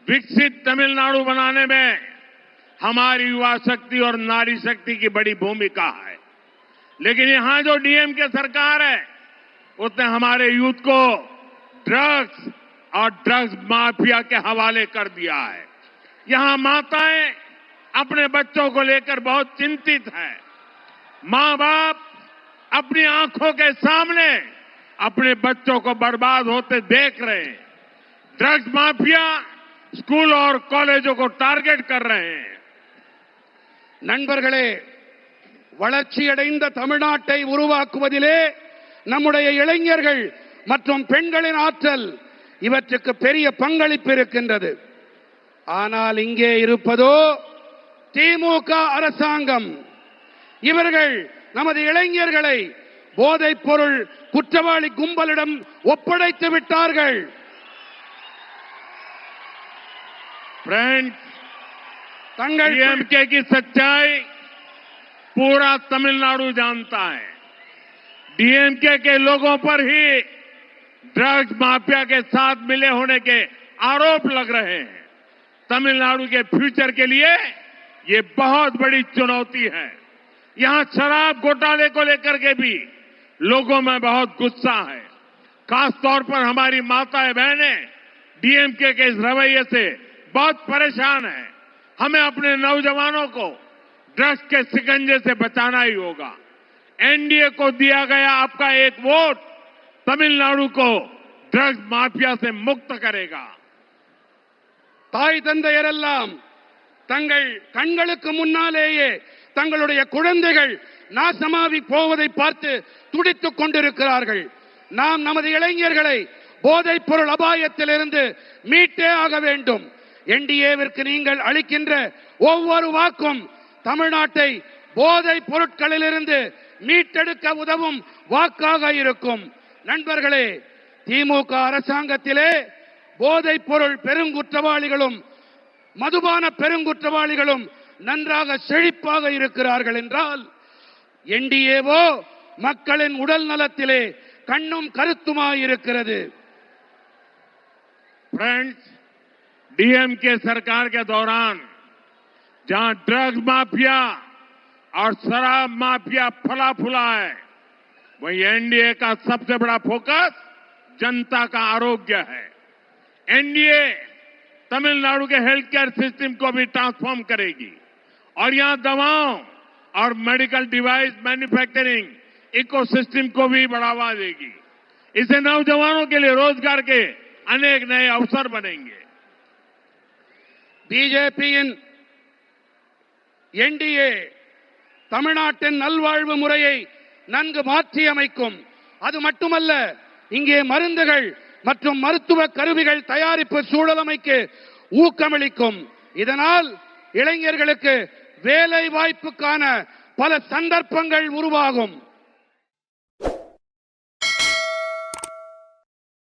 विकसित तमिलनाडु बनाने में हमारी युवा शक्ति और नारी शक्ति की बड़ी भूमिका है। लेकिन यहां जो डीएमके सरकार है उसने हमारे यूथ को ड्रग्स और ड्रग्स माफिया के हवाले कर दिया है। यहां माताएं अपने बच्चों को लेकर बहुत चिंतित हैं। मां बाप अपनी आंखों के सामने अपने बच्चों को बर्बाद होते देख रहे हैं। ड्रग्स माफिया स्कूल और कॉलेजों को टारगेट कर रहे हैं। நண்பர்களே, வளர்ச்சியடைந்த தமிழ்நாட்டை உருவாக்குவதிலே நம்முடைய இளைஞர்கள் மற்றும் பெண்களின் ஆற்றல் இவற்றுக்கு பெரிய பங்களிப்பு இருக்கின்றது. ஆனால் இங்கே இருப்பதோ திமுக அரசாங்கம். இவர்கள் நமது இளைஞர்களை போதைப் பொருள் குற்றவாளி கும்பலிடம் ஒப்படைத்து விட்டார்கள். फ्रेंड्स, डीएमके की सच्चाई पूरा तमिलनाडु जानता है। डीएमके के लोगों पर ही ड्रग्स माफिया के साथ मिले होने के आरोप लग रहे हैं। तमिलनाडु के फ्यूचर के लिए ये बहुत बड़ी चुनौती है। यहां शराब घोटाले को लेकर के भी लोगों में बहुत गुस्सा है। खासतौर पर हमारी माताएं बहनें डीएमके के इस रवैये से बहुत परेशान है। हमें अपने नौजवानों को ड्रग्स के शिकंजे से बचाना ही होगा। एनडीए को दिया गया आपका एक वोट तमिलनाडु को ड्रग्स माफिया से मुक्त करेगा। தாய் தந்தையரெல்லாம் தங்கள் கண்களுக்கு முன்னாலேயே தங்களுடைய குழந்தைகள் நாசமாகி போவதை பார்த்து துடித்துக் கொண்டிருக்கிறார்கள். நாம் நமது இளைஞர்களை போதைப் பொருள் அபாயத்திலிருந்து மீட்டே ஆக வேண்டும். என்டிஏவிற்கு நீங்கள் அளிக்கின்ற ஒவ்வொரு வாக்கும் தமிழ்நாட்டை போதைப் பொருட்களிலிருந்து மீட்டெடுக்க உதவும் வாக்காக இருக்கும். நண்பர்களே, திமுக அரசாங்கத்திலே போதைப் பொருள் பெருங்குற்றவாளிகளும் மதுபான பெருங்குற்றவாளிகளும் நன்றாக செழிப்பாக இருக்கிறார்கள் என்றால் என்டிஏவோ மக்களின் உடல் நலத்திலே கண்ணும் கருத்துமாய் இருக்கிறது. फ्रेंड्स, डीएमके सरकार के दौरान जहां ड्रग्स माफिया और शराब माफिया फला फूला है, वहीं एनडीए का सबसे बड़ा फोकस जनता का आरोग्य है। एनडीए तमिलनाडु के हेल्थ केयर सिस्टम को भी ट्रांसफॉर्म करेगी और यहां दवाओं और मेडिकल डिवाइस मैन्युफैक्चरिंग इकोसिस्टम को भी बढ़ावा देगी। इससे नौजवानों के लिए रोजगार के अनेक नए अवसर बनेंगे। பிஜேபியின் என்டிஏ தமிழ்நாட்டின் நல்வாழ்வு முறையை நன்கு மாற்றி அமைக்கும். அது மட்டுமல்ல, இங்கே மருந்துகள் மற்றும் மருத்துவ கருவிகள் தயாரிப்பு சூழலமைக்கு ஊக்கமளிக்கும். இதனால் இளைஞர்களுக்கு வேலை வாய்ப்புக்கான பல சந்தர்ப்பங்கள் உருவாகும்.